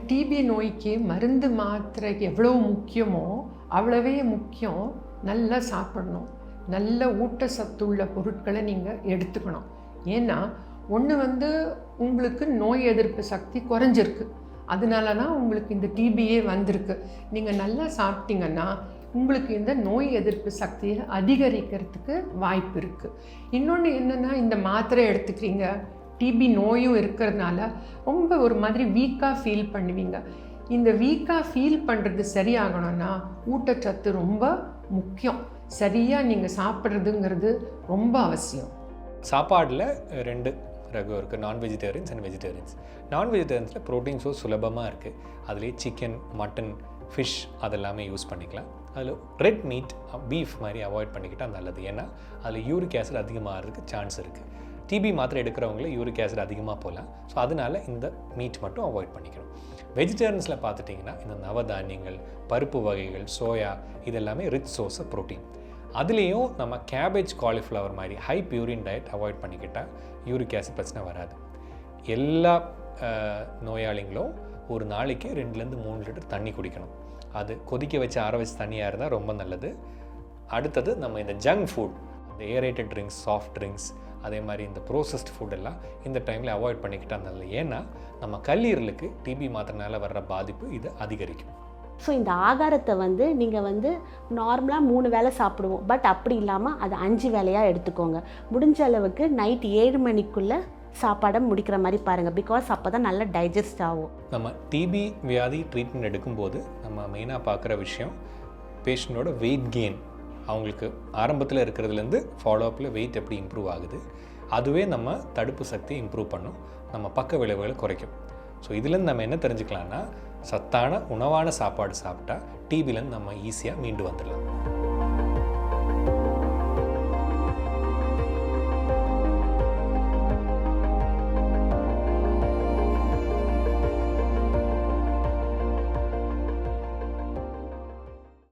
DP நோய்க்கு மருந்து மாத்திரை எவ்வளோ முக்கியமோ அவ்வளவே முக்கியம் நல்லா சாப்பிடணும், நல்ல ஊட்டச்சத்துள்ள பொருட்களை நீங்கள் எடுத்துக்கணும். ஏன்னா ஒன்று உங்களுக்கு நோய் எதிர்ப்பு சக்தி குறைஞ்சிருக்கு, அதனால தான் உங்களுக்கு இந்த டிபியே வந்திருக்கு. நீங்கள் நல்லா சாப்பிட்டீங்கன்னா உங்களுக்கு இந்த நோய் எதிர்ப்பு சக்தியை அதிகரிக்கிறதுக்கு வாய்ப்பு இருக்குது. இன்னொன்று என்னென்னா, இந்த மாத்திரை எடுத்துக்கிறீங்க, டிபி நோயும் இருக்கிறதுனால ரொம்ப ஒரு மாதிரி வீக்காக ஃபீல் பண்ணுவீங்க. இந்த வீக்காக ஃபீல் பண்ணுறது சரியாகணும்னா ஊட்டச்சத்து ரொம்ப முக்கியம். சரியாக நீங்கள் சாப்பிட்றதுங்கிறது ரொம்ப அவசியம். சாப்பாடில் 2 ரகம் இருக்குது, நான் வெஜிடேரியன்ஸ் அண்ட் வெஜிடேரியன்ஸ். நான் வெஜிடேரியன்ஸில் ப்ரோட்டீன் சோர்ஸ் சுலபமாக இருக்குது. அதுலேயே சிக்கன், மட்டன், ஃபிஷ் அதெல்லாமே யூஸ் பண்ணிக்கலாம். அதில் ரெட் மீட், பீஃப் மாதிரி அவாய்ட் பண்ணிக்கிட்டால் நல்லது. ஏன்னா அதில் யூரிக் ஆசிட் அதிகமாகிறதுக்கு சான்ஸ் இருக்குது. டிபி மாத்திரை எடுக்கிறவங்கள யூரிக் ஆசிட் அதிகமாக போகலாம். ஸோ அதனால் இந்த மீட் மட்டும் அவாய்ட் பண்ணிக்கணும். வெஜிடேரியன்ஸில் பார்த்துட்டிங்கன்னா இந்த நவதானியங்கள், பருப்பு வகைகள், சோயா இதெல்லாமே ரிச் சோர்ஸ் ஆஃப் ப்ரோட்டீன். அதுலேயும் நம்ம கேபேஜ், காலிஃப்ளவர் மாதிரி ஹை பியூரின் டயட் அவாய்ட் பண்ணிக்கிட்டால் யூரிக் ஆசிட் பிரச்சனை வராது. எல்லா நோயாளிகளும் ஒரு நாளைக்கு 2-3 லிட்டர் தண்ணி குடிக்கணும். அது கொதிக்க வச்சு ஆற வச்சு தண்ணியாக இருந்தால் ரொம்ப நல்லது. அடுத்தது நம்ம இந்த ஜங்க் ஃபுட், இந்த ஏரேட்டட் ட்ரிங்க்ஸ், சாஃப்ட் ட்ரிங்க்ஸ், அதே மாதிரி இந்த ப்ரோசஸ்ட் ஃபுட்டெல்லாம் இந்த டைமில் அவாய்ட் பண்ணிக்கிட்டால் நல்லது. ஏன்னா நம்ம கல்லீரலுக்கு டிபி மாத்திரனால வர்ற பாதிப்பு இது அதிகரிக்கும். ஸோ இந்த ஆகாரத்தை நீங்கள் நார்மலாக 3 வேளை சாப்பிடுவோம், பட் அப்படி இல்லாமல் அது 5 வேளையாக எடுத்துக்கோங்க. முடிஞ்ச அளவுக்கு நைட் 7 மணிக்குள்ளே சாப்பாடை முடிக்கிற மாதிரி பாருங்கள். பிகாஸ் அப்போ தான் நல்லா டைஜஸ்ட் ஆகும். நம்ம டிபி வியாதி ட்ரீட்மெண்ட் எடுக்கும்போது நம்ம மெயினாக பார்க்குற விஷயம் பேஷண்ட்டோட வெயிட் கெயின். அவங்களுக்கு ஆரம்பத்தில் இருக்கிறதுலேருந்து ஃபாலோஅப்பில் வெயிட் எப்படி இம்ப்ரூவ் ஆகுது, அதுவே நம்ம தடுப்பு சக்தியை இம்ப்ரூவ் பண்ணும், நம்ம பக்க விளைவுகளை குறைக்கும். ஸோ இதுலேருந்து நம்ம என்ன தெரிஞ்சுக்கலாம்னா, சத்தான உணவான சாப்பாடு சாப்பிட்டா டிபிலேருந்து நம்ம ஈஸியாக மீண்டு வந்துடலாம்.